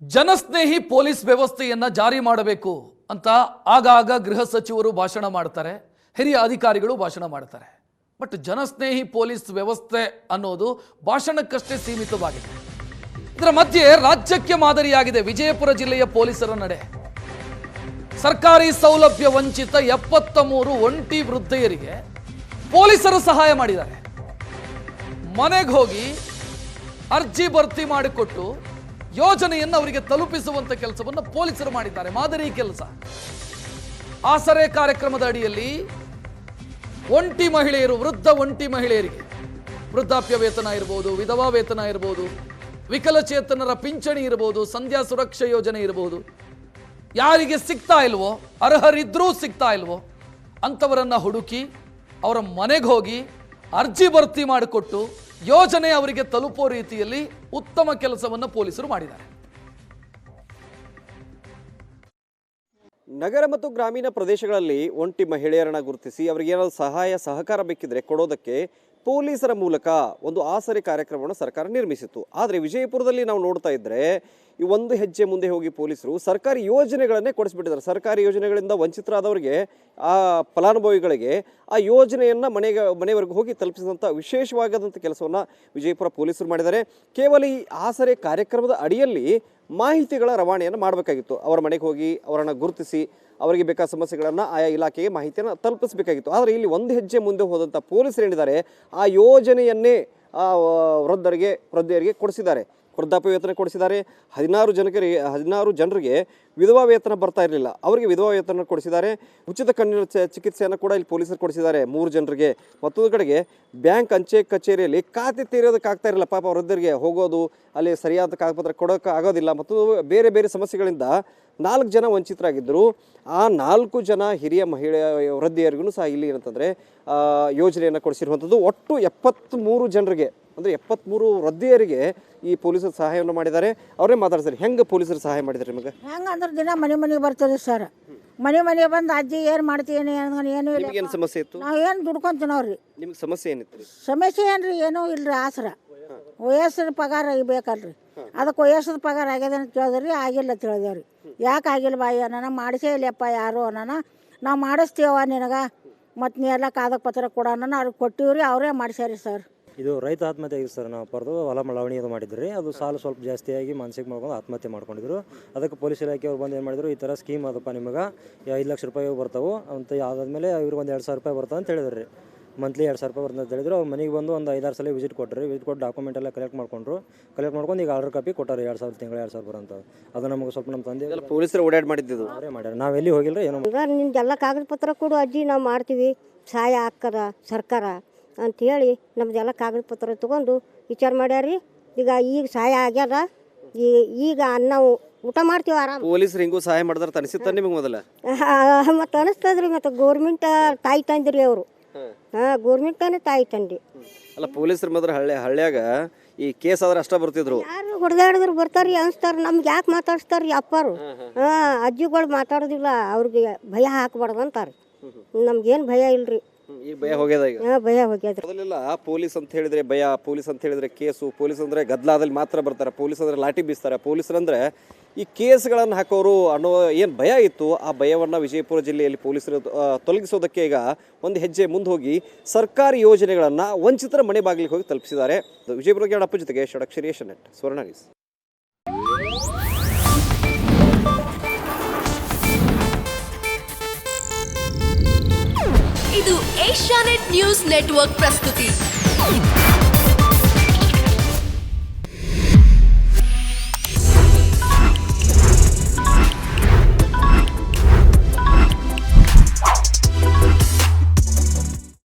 ಜನಸ್ನೇಹಿ police ವ್ಯವಸ್ಥೆಯನ್ನ ಜಾರಿ ಮಾಡಬೇಕು ಅಂತ ಆಗಾಗ ಗೃಹ ಸಚಿವರು ಭಾಷಣ ಮಾಡ್ತಾರೆ, ಹಿರಿಯ ಅಧಿಕಾರಿಗಳು ಭಾಷಣ ಮಾಡ್ತಾರೆ. ಬಟ್ ಜನಸ್ನೇಹಿ ಪೊಲೀಸ್ ವ್ಯವಸ್ಥೆ ಅನ್ನೋದು ಭಾಷಣಕ್ಕಷ್ಟೇ ಸೀಮಿತವಾಗಿದೆ. ಇದರ ಮಧ್ಯೆ ರಾಜ್ಯಕ್ಕೆ ಮಾದರಿಯಾಗಿದೆ ವಿಜಯಪುರ ಜಿಲ್ಲೆಯ ಪೊಲೀಸರ ನಡೆ. ಸರ್ಕಾರಿ ಸೌಲಭ್ಯ ವಂಚಿತ 73 ಒಂಟಿ ವೃದ್ಧೆಯರಿಗೆ ಪೊಲೀಸರು ಸಹಾಯ ಮಾಡಿದ್ದಾರೆ. ಮನೆಗೆ ಹೋಗಿ ಅರ್ಜಿ ಭರ್ತಿ ಮಾಡಿಕೊಟ್ಟು ಯೋಜನೆಯನ್ನು ಅವರಿಗೆ ತಲುಪಿಸುವಂತ ಕೆಲಸವನ್ನು ಪೊಲೀಸರು ಮಾಡಿದ್ದಾರೆ. ಮಾದರಿ ಕೆಲಸ. ಆಸರೆ ಕಾರ್ಯಕ್ರಮದ ಅಡಿಯಲ್ಲಿ ಒಂಟಿ ಮಹಿಳೆಯರು, ವೃದ್ಧ ಒಂಟಿ ಮಹಿಳೆಯರಿಗೆ ವೃದ್ಧಾಪ್ಯ ವೇತನ ಇರಬಹುದು, ವಿಧವಾ ವೇತನ ಇರಬಹುದು, ವಿಕಲಚೇತನರ ಪಿಂಚಣಿ ಇರಬಹುದು, ಸಂಧ್ಯಾ ಸುರಕ್ಷಾ ಯೋಜನೆ ಇರಬಹುದು, ಯಾರಿಗೆ ಸಿಗ್ತಾ ಇಲ್ವೋ, ಅರ್ಹರಿದ್ರೂ ಸಿಗ್ತಾ ಇಲ್ವೋ ಅಂಥವರನ್ನ ಹುಡುಕಿ ಅವರ ಮನೆಗೆ ಹೋಗಿ ಅರ್ಜಿ ಭರ್ತಿ ಮಾಡಿಕೊಟ್ಟು ಯೋಜನೆ ಅವರಿಗೆ ತಲುಪೋ ರೀತಿಯಲ್ಲಿ ಉತ್ತಮ ಕೆಲಸವನ್ನು ಪೊಲೀಸರು ಮಾಡಿದ್ದಾರೆ. ನಗರ ಮತ್ತು ಗ್ರಾಮೀಣ ಪ್ರದೇಶಗಳಲ್ಲಿ ಒಂಟಿ ಮಹಿಳೆಯರನ್ನ ಗುರುತಿಸಿ ಅವರಿಗೆ ಏನಾದರೂ ಸಹಾಯ ಸಹಕಾರ ಬೇಕಿದ್ರೆ ಕೊಡೋದಕ್ಕೆ ಪೊಲೀಸರ ಮೂಲಕ ಒಂದು ಆಸರೆ ಕಾರ್ಯಕ್ರಮವನ್ನು ಸರ್ಕಾರ ನಿರ್ಮಿಸಿತ್ತು. ಆದರೆ ವಿಜಯಪುರದಲ್ಲಿ ನಾವು ನೋಡ್ತಾ ಇದ್ದರೆ ಈ ಒಂದು ಹೆಜ್ಜೆ ಮುಂದೆ ಹೋಗಿ ಪೊಲೀಸರು ಸರ್ಕಾರಿ ಯೋಜನೆಗಳನ್ನೇ ಕೊಡಿಸ್ಬಿಟ್ಟಿದ್ದಾರೆ. ಸರ್ಕಾರಿ ಯೋಜನೆಗಳಿಂದ ವಂಚಿತರಾದವರಿಗೆ, ಆ ಫಲಾನುಭವಿಗಳಿಗೆ ಆ ಯೋಜನೆಯನ್ನು ಮನೆಯವರೆಗೂ ಹೋಗಿ ತಲುಪಿಸಿದಂಥ ವಿಶೇಷವಾದಂಥ ಕೆಲಸವನ್ನು ವಿಜಯಪುರ ಪೊಲೀಸರು ಮಾಡಿದ್ದಾರೆ. ಕೇವಲ ಈ ಆಸರೆ ಕಾರ್ಯಕ್ರಮದ ಅಡಿಯಲ್ಲಿ ಮಾಹಿತಿಗಳ ರವಾನೆಯನ್ನು ಮಾಡಬೇಕಾಗಿತ್ತು. ಅವರ ಮನೆಗೆ ಹೋಗಿ ಅವರನ್ನು ಗುರುತಿಸಿ ಅವರಿಗೆ ಬೇಕಾದ ಸಮಸ್ಯೆಗಳನ್ನು ಆಯಾ ಇಲಾಖೆಗೆ ಮಾಹಿತಿಯನ್ನು ತಲುಪಿಸಬೇಕಾಗಿತ್ತು. ಆದರೆ ಇಲ್ಲಿ ಒಂದು ಹೆಜ್ಜೆ ಮುಂದೆ ಹೋದಂಥ ಪೊಲೀಸರು ಏನಿದ್ದಾರೆ ಆ ಯೋಜನೆಯನ್ನೇ ವೃದ್ಧೆಯರಿಗೆ ಕೊಡಿಸಿದ್ದಾರೆ. ವೃದ್ಧಾಪ್ಯ ವೇತನ ಕೊಡಿಸಿದ್ದಾರೆ. 16 ಜನರಿಗೆ ವಿಧವಾ ವೇತನ ಬರ್ತಾ ಇರಲಿಲ್ಲ, ಅವರಿಗೆ ವಿಧವಾ ವೇತನ ಕೊಡಿಸಿದ್ದಾರೆ. ಉಚಿತ ಕಣ್ಣಿನ ಚಿಕಿತ್ಸೆಯನ್ನು ಕೂಡ ಇಲ್ಲಿ ಪೊಲೀಸರು ಕೊಡಿಸಿದ್ದಾರೆ 3 ಜನರಿಗೆ. ಮತ್ತೊಂದು ಕಡೆಗೆ ಬ್ಯಾಂಕ್ ಅಂಚೆ ಕಚೇರಿಯಲ್ಲಿ ಖಾತೆ ತೆರೆಯೋದಕ್ಕಾಗ್ತಾ ಇರಲಿಲ್ಲ ಪಾಪ ವೃದ್ಧರಿಗೆ, ಹೋಗೋದು ಅಲ್ಲಿ ಸರಿಯಾದ ಕಾಗದಪತ್ರ ಕೊಡೋಕೆ ಆಗೋದಿಲ್ಲ. ಮತ್ತು ಬೇರೆ ಬೇರೆ ಸಮಸ್ಯೆಗಳಿಂದ 4 ಜನ ವಂಚಿತರಾಗಿದ್ದರು. ಆ 4 ಜನ ಹಿರಿಯ ವೃದ್ಧೆಯರಿಗೂ ಸಹ ಇಲ್ಲಿ ಏನಂತಂದರೆ ಯೋಜನೆಯನ್ನು ಕೊಡಿಸಿರುವಂಥದ್ದು. ಒಟ್ಟು 73 ಜನರಿಗೆ, ಅಂದರೆ 73 ವೃದ್ಧೆಯರಿಗೆ ಈ ಪೊಲೀಸರು ಸಹಾಯವನ್ನು ಮಾಡಿದ್ದಾರೆ. ಅವರೇ ಮಾತಾಡ್ತಾರೆ, ಹೆಂಗೆ ಪೊಲೀಸರು ಸಹಾಯ ಮಾಡಿದ್ದಾರೆ ನಿಮಗೆ? ಹೆಂಗೆ ಅಂದ್ರೆ ದಿನ ಮನೆಗೆ ಬರ್ತೀವಿ ಸರ್. ಮನೆ ಬಂದು ಅಜ್ಜಿ ಏನು ಮಾಡ್ತೀನಿ ಏನು ಇಲ್ಲ. ಏನು ಸಮಸ್ಯೆ ಇತ್ತು? ನಾವು ಏನು ದುಡ್ಕೊಂತೀನವ್ರಿ. ನಿಮ್ಗೆ ಸಮಸ್ಯೆ ಏನಿತ್ತು? ಸಮಸ್ಯೆ ಏನ್ರಿ ಏನೂ ಇಲ್ಲರಿ. ಆಸರ ವಯಸ್ಸಿನ ಪಗಾರ ಬೇಕಲ್ರಿ, ಅದಕ್ಕೆ ವಯಸ್ಸಿನ ಪಗಾರ ಆಗ್ಯದ ಅಂತ ಕೇಳಿದ್ರಿ. ಆಗಿಲ್ಲ ತಿಳಿದೇವ್ರಿ. ಯಾಕೆ ಆಗಿಲ್ಲ ಬಾಯಿ ಅನ್ನ ಮಾಡಿಸೇ ಇಲ್ಲಪ್ಪ ಯಾರು ಅನ್ನ. ನಾವು ಮಾಡಿಸ್ತೀವ ನಿನಗೆ, ಮತ್ತು ನೀ ಎಲ್ಲ ಕಾಗದ ಪತ್ರ ಕೊಡೋಣ ಅವ್ರಿಗೆ ಕೊಟ್ಟಿವ್ರಿ, ಅವರೇ ಮಾಡಿಸ್ಯಾರಿ ಸರ್. ಇದು ರೈತ ಆತ್ಮಹತ್ಯೆ ಆಗಿತ್ತು ಸರ್. ನಾವು ಪಡೆದು ಹೊಲ ಮಳವಣಿ ಅದು ಮಾಡಿದ್ರಿ. ಅದು ಸಾಲ ಸ್ವಲ್ಪ ಜಾಸ್ತಿಯಾಗಿ ಮಾನಸಿಕ ಮಾಡ್ಕೊಂಡು ಆತ್ಮಹತ್ಯೆ ಮಾಡ್ಕೊಂಡಿದ್ರು. ಅದಕ್ಕೆ ಪೊಲೀಸ್ ಇಲಾಖೆಯವ್ರು ಬಂದು ಏನು ಮಾಡಿದ್ರು, ಈ ಥರ ಸ್ಕೀಮ್ ಅದಪ್ಪ ನಿಮಗೆ 5 ಲಕ್ಷ ರೂಪಾಯಿ ಬರ್ತಾವೆ ಅಂತ, ಅದಾದಮೇಲೆ ಇವ್ರಿಗೆ ಒಂದು 2,000 ರೂಪಾಯಿ ಬರ್ತವೆ ಅಂತ ಹೇಳಿದ್ರಿ. ಮಂತ್ಲಿ 2,000 ರೂಪಾಯಿ ಬರ್ತದೆ ಅಂತ ಹೇಳಿದ್ರು. ಅವ್ರು ಮನೆಗೆ ಬಂದು ಒಂದು 5-6 ಸಲ ವಿಸಿಟ್ ಕೊಟ್ಟರು. ವಿಸಿಟ್ ಕೊಟ್ಟು ಡಾಕ್ಯುಮೆಂಟ್ ಎಲ್ಲ ಕಲೆಕ್ಟ್ ಮಾಡ್ಕೊಂಡು ಈಗ ಆರ್ಡರ್ ಕಾಪಿ ಕೊಟ್ಟಾರೆ. 2,000 ತಿಂಗಳು 2,000 ಬರೋಂಥ. ಅದು ನಮಗೆ ಸ್ವಲ್ಪ ನಮ್ಮ ತಂದೆ ಪೊಲೀಸರು ಓಡಾಡಿ ಮಾಡಿದ್ದು ಅವರೇ ಮಾಡ್ಯಾರ. ನಾವು ಎಲ್ಲಿ ಹೋಗಿಲ್ಲ ಏನೋ. ಈಗ ನಿಮ್ದೆಲ್ಲ ಕಾಗದ ಪತ್ರ ಕೊಡು ಅಜ್ಜಿ, ನಾವು ಮಾಡ್ತೀವಿ, ಸಹಾಯ ಹಾಕದ ಸರ್ಕಾರ ಅಂಥೇಳಿ ನಮ್ದೆಲ್ಲ ಕಾಗದ ಪತ್ರ ತೊಗೊಂಡು ವಿಚಾರ ಮಾಡ್ಯಾರಿ. ಈಗ ಸಹಾಯ ಆಗ್ಯದ. ಈಗ ನಾವು ಊಟ ಮಾಡ್ತೀವಿ ಆರಾಮ. ಪೊಲೀಸರು ಹಿಂಗೂ ಸಹಾಯ ಮಾಡಿದ್ರೆ ಅನಿಸುತ್ತಾ ನಿಮಗೆ ಮೊದಲ? ಮತ್ತು ಅನಿಸ್ತದ್ರಿ. ಮತ್ತು ಗೋರ್ಮೆಂಟ್ ತಾಯಿ ತಂದ್ರಿ ಅವರು. ಗೋರ್ಮೆಂಟನೇ ತಾಯಿ ತಂದಿ. ಅಲ್ಲ, ಪೊಲೀಸರು ಮಾತ್ರ ಹಳ್ಳಿಯಾಗ ಈ ಕೇಸ್ ಆದ್ರೆ ಅಷ್ಟ ಬರ್ತಿದ್ರು. ಯಾರು ಹೊಡೆದಾಡಿದ್ರು ಬರ್ತಾರ್ರಿ ಅನಿಸ್ತಾರ. ನಮ್ಗೆ ಯಾಕೆ ಮಾತಾಡಿಸ್ತಾರ್ರಿ ಅಪ್ಪಾರು? ಅಜ್ಜಿಗಳು ಮಾತಾಡೋದಿಲ್ಲ, ಅವ್ರಿಗೆ ಭಯ ಹಾಕಬಾರ್ದು ಅಂತಾರೆ. ನಮ್ಗೇನು ಭಯ ಇಲ್ರಿ. ಈಗ ಭಯ ಹೋಗ್ಯದ. ಈಗ ಭಯ ಹೋಗ್ಯದ್ರಿ. ಮೊದಲೆಲ್ಲ ಪೊಲೀಸ್ ಅಂತ ಹೇಳಿದ್ರೆ ಭಯ, ಪೊಲೀಸ್ ಅಂತ ಹೇಳಿದ್ರೆ ಕೇಸು, ಪೊಲೀಸ್ ಅಂದ್ರೆ ಗದ್ದಲಾದಲ್ಲಿ ಮಾತ್ರ ಬರ್ತಾರೆ, ಪೊಲೀಸ್ ಅಂದ್ರೆ ಲಾಠಿ ಬೀಸ್ತಾರೆ, ಪೊಲೀಸರಂದ್ರೆ ಈ ಕೇಸ್ಗಳನ್ನು ಹಾಕೋರು ಅನ್ನೋ ಏನು ಭಯ ಇತ್ತು, ಆ ಭಯವನ್ನು ವಿಜಯಪುರ ಜಿಲ್ಲೆಯಲ್ಲಿ ಪೊಲೀಸರು ತೊಲಗಿಸೋದಕ್ಕೆ ಈಗ ಒಂದು ಹೆಜ್ಜೆ ಮುಂದೆ ಹೋಗಿ ಸರ್ಕಾರಿ ಯೋಜನೆಗಳನ್ನು ವಂಚಿತರ ಮನೆ ಬಾಗಿಲಿಗೆ ಹೋಗಿ ತಲುಪಿಸಿದ್ದಾರೆ. ವಿಜಯಪುರ ಅಪ್ಪ ಜೊತೆಗೆ ಷಡಕ್ಷರಿ ಏಷ್ಯಾನೆಟ್ ಸ್ವರ್ಣ ನ್ಯೂಸ್. ಇದು ಏಷ್ಯಾನೆಟ್ ನ್ಯೂಸ್ ನೆಟ್ವರ್ಕ್ ಪ್ರಸ್ತುತಿ.